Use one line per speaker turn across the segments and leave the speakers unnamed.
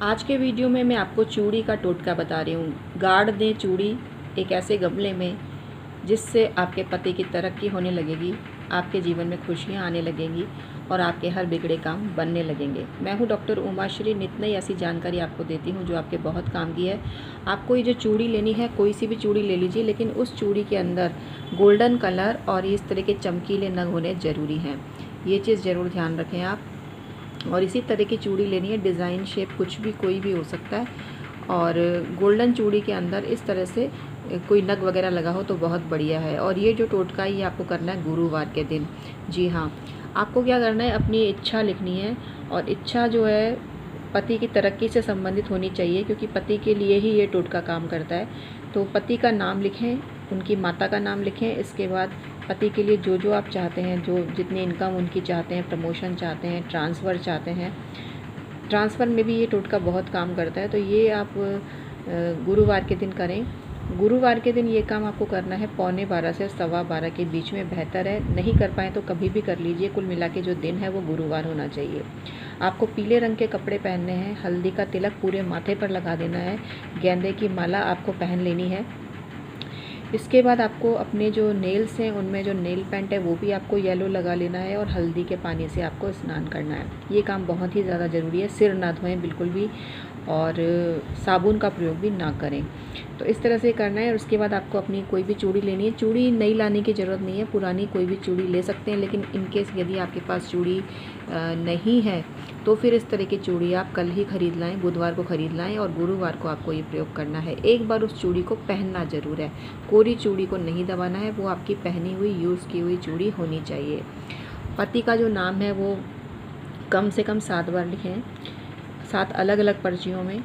आज के वीडियो में मैं आपको चूड़ी का टोटका बता रही हूँ। गाड़ दें चूड़ी एक ऐसे गमले में जिससे आपके पति की तरक्की होने लगेगी, आपके जीवन में खुशियाँ आने लगेंगी और आपके हर बिगड़े काम बनने लगेंगे। मैं हूँ डॉक्टर उमाश्री। नित्य नई ऐसी जानकारी आपको देती हूँ जो आपके बहुत काम की है। आपको ये जो चूड़ी लेनी है, कोई सी भी चूड़ी ले लीजिए, लेकिन उस चूड़ी के अंदर गोल्डन कलर और इस तरह के चमकीले नग होने ज़रूरी हैं। ये चीज़ ज़रूर ध्यान रखें आप। और इसी तरह की चूड़ी लेनी है, डिज़ाइन शेप कुछ भी कोई भी हो सकता है। और गोल्डन चूड़ी के अंदर इस तरह से कोई नग वगैरह लगा हो तो बहुत बढ़िया है। और ये जो टोटका है ये आपको करना है गुरुवार के दिन। जी हाँ, आपको क्या करना है, अपनी इच्छा लिखनी है। और इच्छा जो है पति की तरक्की से संबंधित होनी चाहिए, क्योंकि पति के लिए ही ये टोटका काम करता है। तो पति का नाम लिखें, उनकी माता का नाम लिखें। इसके बाद पति के लिए जो जो आप चाहते हैं, जो जितनी इनकम उनकी चाहते हैं, प्रमोशन चाहते हैं, ट्रांसफ़र चाहते हैं, ट्रांसफ़र में भी ये टोटका बहुत काम करता है। तो ये आप गुरुवार के दिन करें। गुरुवार के दिन ये काम आपको करना है 11:15 से 12:15 के बीच में बेहतर है। नहीं कर पाएँ तो कभी भी कर लीजिए। कुल मिला के जो दिन है वो गुरुवार होना चाहिए। आपको पीले रंग के कपड़े पहनने हैं, हल्दी का तिलक पूरे माथे पर लगा देना है, गेंदे की माला आपको पहन लेनी है। इसके बाद आपको अपने जो नेल्स हैं उनमें जो नेल पेंट है वो भी आपको येलो लगा लेना है और हल्दी के पानी से आपको स्नान करना है। ये काम बहुत ही ज़्यादा ज़रूरी है। सिर ना धोएं बिल्कुल भी, और साबुन का प्रयोग भी ना करें। तो इस तरह से करना है। और उसके बाद आपको अपनी कोई भी चूड़ी लेनी है। चूड़ी नई लाने की ज़रूरत नहीं है, पुरानी कोई भी चूड़ी ले सकते हैं। लेकिन इन केस यदि आपके पास चूड़ी नहीं है तो फिर इस तरह की चूड़ी आप कल ही ख़रीद लाएँ, बुधवार को ख़रीद लाएँ और गुरुवार को आपको ये प्रयोग करना है। एक बार उस चूड़ी को पहनना ज़रूर है, कोरी चूड़ी को नहीं दबाना है। वो आपकी पहनी हुई, यूज़ की हुई चूड़ी होनी चाहिए। पति का जो नाम है वो कम से कम 7 बार लिखें, 7 अलग अलग पर्चियों में।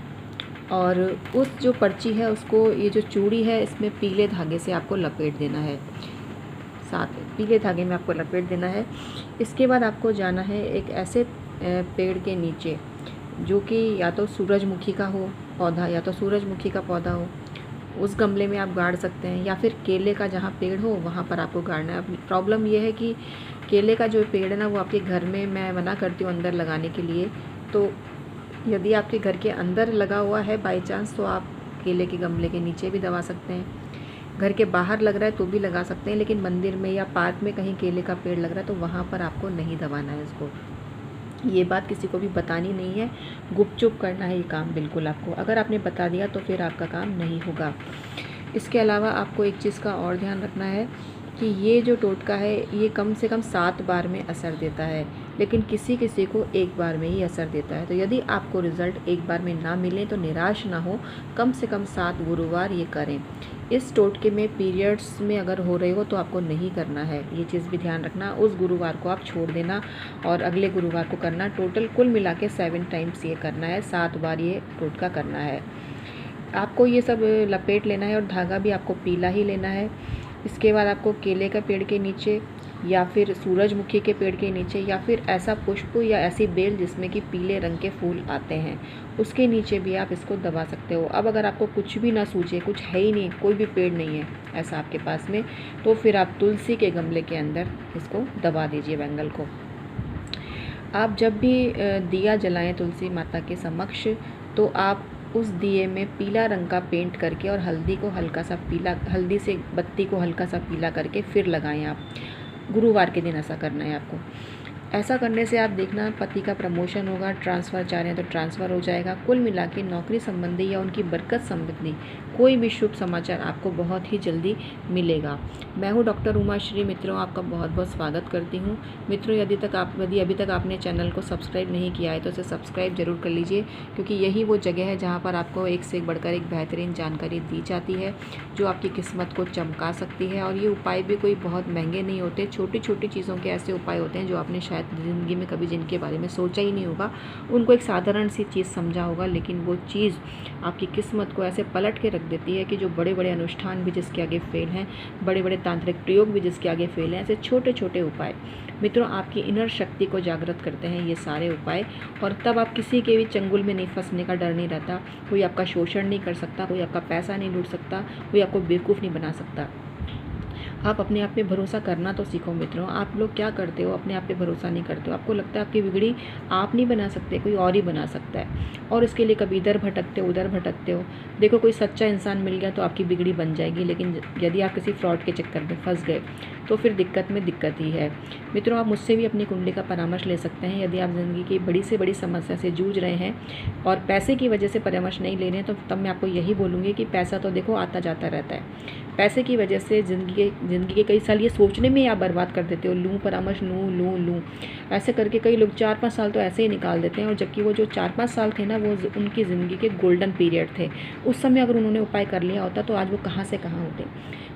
और उस जो पर्ची है उसको, ये जो चूड़ी है इसमें पीले धागे से आपको लपेट देना है। 7 पीले धागे में आपको लपेट देना है। इसके बाद आपको जाना है एक ऐसे पेड़ के नीचे जो कि या तो सूरजमुखी का हो पौधा, या तो सूरजमुखी का पौधा हो, उस गमले में आप गाड़ सकते हैं। या फिर केले का जहाँ पेड़ हो वहाँ पर आपको गाड़ना है। प्रॉब्लम ये है कि केले का जो पेड़ है ना वो आपके घर में मैं मना करती हूँ अंदर लगाने के लिए। तो यदि आपके घर के अंदर लगा हुआ है बाई चांस, तो आप केले के गमले के नीचे भी दबा सकते हैं। घर के बाहर लग रहा है तो भी लगा सकते हैं, लेकिन मंदिर में या पार्क में कहीं केले का पेड़ लग रहा है तो वहाँ पर आपको नहीं दबाना है इसको। ये बात किसी को भी बतानी नहीं है, गुपचुप करना है ये काम बिल्कुल आपको। अगर आपने बता दिया तो फिर आपका काम नहीं होगा। इसके अलावा आपको एक चीज़ का और ध्यान रखना है कि ये जो टोटका है ये कम से कम 7 बार में असर देता है, लेकिन किसी किसी को एक बार में ही असर देता है। तो यदि आपको रिज़ल्ट एक बार में ना मिले तो निराश ना हो, कम से कम 7 गुरुवार ये करें। इस टोटके में पीरियड्स में अगर हो रहे हो तो आपको नहीं करना है, ये चीज़ भी ध्यान रखना। उस गुरुवार को आप छोड़ देना और अगले गुरुवार को करना। टोटल कुल मिला के 7 टाइम्स ये करना है, 7 बार ये टोटका करना है। आपको ये सब लपेट लेना है और धागा भी आपको पीला ही लेना है। इसके बाद आपको केले का पेड़ के नीचे या फिर सूरजमुखी के पेड़ के नीचे या फिर ऐसा पुष्प या ऐसी बेल जिसमें कि पीले रंग के फूल आते हैं, उसके नीचे भी आप इसको दबा सकते हो। अब अगर आपको कुछ भी ना सूझे, कुछ है ही नहीं, कोई भी पेड़ नहीं है ऐसा आपके पास में, तो फिर आप तुलसी के गमले के अंदर इसको दबा दीजिए बैंगल को। आप जब भी दिया जलाएं तुलसी माता के समक्ष, तो आप उस दिए में पीला रंग का पेंट करके और हल्दी को हल्का सा पीला, हल्दी से बत्ती को हल्का सा पीला करके फिर लगाएं आप। गुरुवार के दिन ऐसा करना है आपको। ऐसा करने से आप देखना पति का प्रमोशन होगा, ट्रांसफ़र चाह रहे हैं तो ट्रांसफ़र हो जाएगा। कुल मिला के नौकरी संबंधी या उनकी बरकत संबंधी कोई भी शुभ समाचार आपको बहुत ही जल्दी मिलेगा। मैं हूँ डॉक्टर उमाश्री। मित्रों, आपका बहुत बहुत स्वागत करती हूँ। मित्रों, यदि अभी तक आपने चैनल को सब्सक्राइब नहीं किया है तो इसे सब्सक्राइब जरूर कर लीजिए, क्योंकि यही वो जगह है जहाँ पर आपको एक से एक बढ़कर एक बेहतरीन जानकारी दी जाती है जो आपकी किस्मत को चमका सकती है। और ये उपाय भी कोई बहुत महंगे नहीं होते, छोटी छोटी चीज़ों के ऐसे उपाय होते हैं जो आपने शायद ज़िंदगी में कभी जिनके बारे में सोचा ही नहीं होगा। उनको एक साधारण सी चीज़ समझा होगा, लेकिन वो चीज़ आपकी किस्मत को ऐसे पलट के रख देती है कि जो बड़े बड़े अनुष्ठान भी जिसके आगे फेल हैं, बड़े बड़े तांत्रिक प्रयोग भी जिसके आगे फेल हैं, ऐसे छोटे छोटे उपाय मित्रों आपकी इनर शक्ति को जागृत करते हैं ये सारे उपाय। और तब आप किसी के भी चंगुल में नहीं फंसने का डर नहीं रहता। कोई आपका शोषण नहीं कर सकता, कोई आपका पैसा नहीं लूट सकता, कोई आपको बेवकूफ़ नहीं बना सकता। आप अपने आप पे भरोसा करना तो सीखो मित्रों। आप लोग क्या करते हो, अपने आप पे भरोसा नहीं करते हो। आपको लगता है आपकी बिगड़ी आप नहीं बना सकते, कोई और ही बना सकता है, और इसके लिए कभी इधर भटकते हो उधर भटकते हो। देखो कोई सच्चा इंसान मिल गया तो आपकी बिगड़ी बन जाएगी, लेकिन यदि आप किसी फ्रॉड के चक्कर में फंस गए तो फिर दिक्कत में दिक्कत ही है। मित्रों, आप मुझसे भी अपनी कुंडली का परामर्श ले सकते हैं यदि आप ज़िंदगी की बड़ी से बड़ी समस्या से जूझ रहे हैं और पैसे की वजह से परामर्श नहीं ले रहे हैं, तो तब मैं आपको यही बोलूँगी कि पैसा तो देखो आता जाता रहता है। पैसे की वजह से ज़िंदगी के कई साल ये सोचने में आप बर्बाद कर देते हो, लूँ परामर्श, लूँ ऐसे करके कई लोग 4-5 साल तो ऐसे ही निकाल देते हैं। और जबकि वो जो 4-5 साल थे ना, वो उनकी ज़िंदगी के गोल्डन पीरियड थे। उस समय अगर उन्होंने उपाय कर लिया होता तो आज वो कहाँ से कहाँ होते।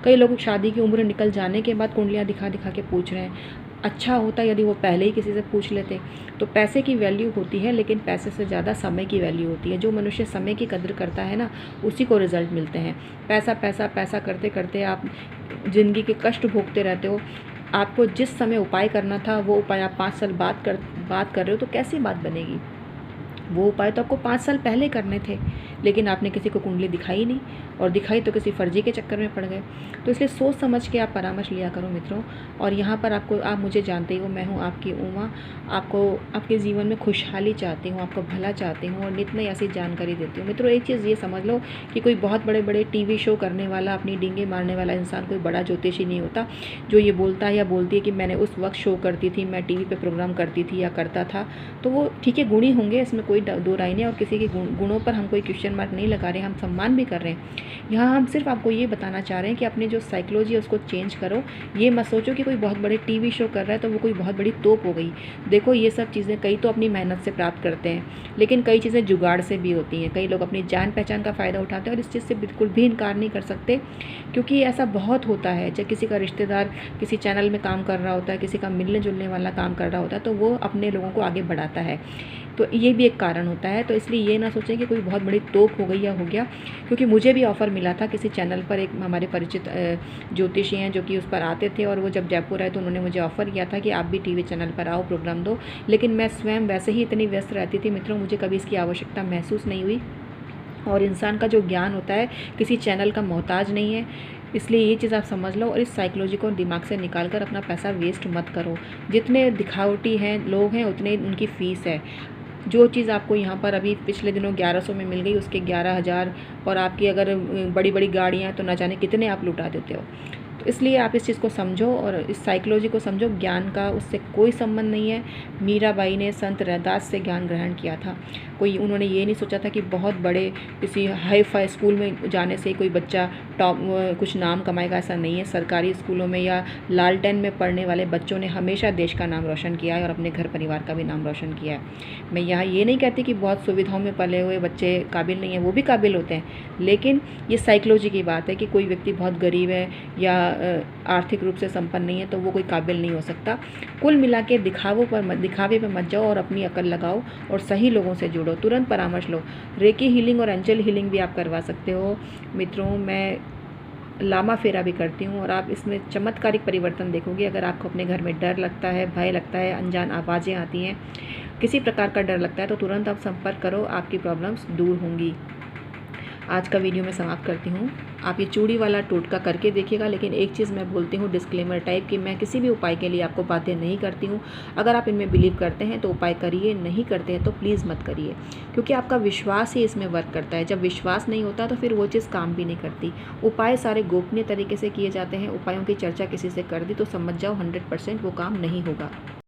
कई लोग शादी की उम्र निकल जाने के बाद कुंडलियाँ दिखा दिखा के पूछ रहे हैं। अच्छा होता यदि वो पहले ही किसी से पूछ लेते। तो पैसे की वैल्यू होती है, लेकिन पैसे से ज़्यादा समय की वैल्यू होती है। जो मनुष्य समय की कदर करता है ना, उसी को रिजल्ट मिलते हैं। पैसा पैसा पैसा करते करते आप ज़िंदगी के कष्ट भोगते रहते हो। आपको जिस समय उपाय करना था वो उपाय आप 5 साल बाद कर रहे हो, तो कैसी बात बनेगी। वो उपाय तो आपको 5 साल पहले करने थे, लेकिन आपने किसी को कुंडली दिखाई नहीं, और दिखाई तो किसी फर्जी के चक्कर में पड़ गए। तो इसलिए सोच समझ के आप परामर्श लिया करो मित्रों। और यहाँ पर आप मुझे जानते ही हो, मैं हूँ आपकी उमा। आपको आपके जीवन में खुशहाली चाहती हूँ, आपको भला चाहती हूँ, और नित नई ऐसी जानकारी देती हूँ। मित्रों, एक चीज़ ये समझ लो कि कोई बहुत बड़े बड़े टीवी शो करने वाला, अपनी डींगे मारने वाला इंसान कोई बड़ा ज्योतिषी नहीं होता। जो ये बोलता है या बोलती है कि मैंने उस वक्त शो करती थी, मैं टीवी पे प्रोग्राम करती थी या करता था, तो वो ठीक है, गुणी होंगे, इसमें कोई दो राय नहीं। और किसी के गुणों पर हम कोई क्वेश्चन मार्क नहीं लगा रहे, हम सम्मान भी कर रहे हैं। यहाँ हम सिर्फ आपको ये बताना चाह रहे हैं कि अपनी जो साइकोलॉजी है उसको चेंज करो। ये मत सोचो कि कोई बहुत बड़े टीवी शो कर रहा है तो वो कोई बहुत बड़ी तोप हो गई। देखो ये सब चीज़ें कई तो अपनी मेहनत से प्राप्त करते हैं, लेकिन कई चीज़ें जुगाड़ से भी होती हैं। कई लोग अपनी जान पहचान का फ़ायदा उठाते हैं, और इस चीज़ से बिल्कुल भी इनकार नहीं कर सकते, क्योंकि ऐसा बहुत होता है। जब किसी का रिश्तेदार किसी चैनल में काम कर रहा होता है, किसी का मिलने जुलने वाला काम कर रहा होता है, तो वो अपने लोगों को आगे बढ़ाता है। तो ये भी एक कारण होता है। तो इसलिए ये ना सोचें कि कोई बहुत बड़ी तोप हो गई या हो गया, क्योंकि मुझे भी ऑफ़र मिला था किसी चैनल पर। एक हमारे परिचित ज्योतिषी हैं जो कि उस पर आते थे, और वो जब जयपुर आए तो उन्होंने मुझे ऑफ़र किया था कि आप भी टीवी चैनल पर आओ, प्रोग्राम दो। लेकिन मैं स्वयं वैसे ही इतनी व्यस्त रहती थी मित्रों, मुझे कभी इसकी आवश्यकता महसूस नहीं हुई। और इंसान का जो ज्ञान होता है किसी चैनल का मोहताज नहीं है। इसलिए ये चीज़ आप समझ लो, और इस साइकोलॉजी को दिमाग से निकाल कर अपना पैसा वेस्ट मत करो। जितने दिखावटी हैं लोग हैं, उतने उनकी फ़ीस है। जो चीज़ आपको यहाँ पर अभी पिछले दिनों 1100 में मिल गई, उसके 11,000, और आपकी अगर बड़ी बड़ी गाड़ियाँ तो ना जाने कितने आप लुटा देते हो। तो इसलिए आप इस चीज़ को समझो और इस साइकोलॉजी को समझो। ज्ञान का उससे कोई संबंध नहीं है। मीराबाई ने संत रैदास से ज्ञान ग्रहण किया था। उन्होंने ये नहीं सोचा था कि बहुत बड़े किसी हाई फाई स्कूल में जाने से कोई बच्चा टॉप कुछ नाम कमाएगा, ऐसा नहीं है। सरकारी स्कूलों में या लालटेन में पढ़ने वाले बच्चों ने हमेशा देश का नाम रोशन किया है, और अपने घर परिवार का भी नाम रोशन किया है। मैं यहाँ ये नहीं कहती कि बहुत सुविधाओं में पले हुए बच्चे काबिल नहीं हैं, वो भी काबिल होते हैं। लेकिन ये साइकोलॉजी की बात है कि कोई व्यक्ति बहुत गरीब है या आर्थिक रूप से संपन्न नहीं है तो वो कोई काबिल नहीं हो सकता। कुल मिला के दिखावे पर मत जाओ, और अपनी अकल लगाओ और सही लोगों से जुड़ो। तुरंत परामर्श लो। रेकी हीलिंग और एंजल हीलिंग भी आप करवा सकते हो मित्रों। मैं लामा फेरा भी करती हूँ, और आप इसमें चमत्कारिक परिवर्तन देखोगे। अगर आपको अपने घर में डर लगता है, भय लगता है, अनजान आवाज़ें आती हैं, किसी प्रकार का डर लगता है, तो तुरंत आप संपर्क करो, आपकी प्रॉब्लम्स दूर होंगी। आज का वीडियो मैं समाप्त करती हूँ। आप ये चूड़ी वाला टोटका करके देखिएगा। लेकिन एक चीज़ मैं बोलती हूँ डिस्क्लेमर टाइप कि मैं किसी भी उपाय के लिए आपको बातें नहीं करती हूँ। अगर आप इनमें बिलीव करते हैं तो उपाय करिए, नहीं करते हैं तो प्लीज़ मत करिए, क्योंकि आपका विश्वास ही इसमें वर्क करता है। जब विश्वास नहीं होता तो फिर वो चीज़ काम भी नहीं करती। उपाय सारे गोपनीय तरीके से किए जाते हैं। उपायों की चर्चा किसी से कर दी तो समझ जाओ 100% वो काम नहीं होगा।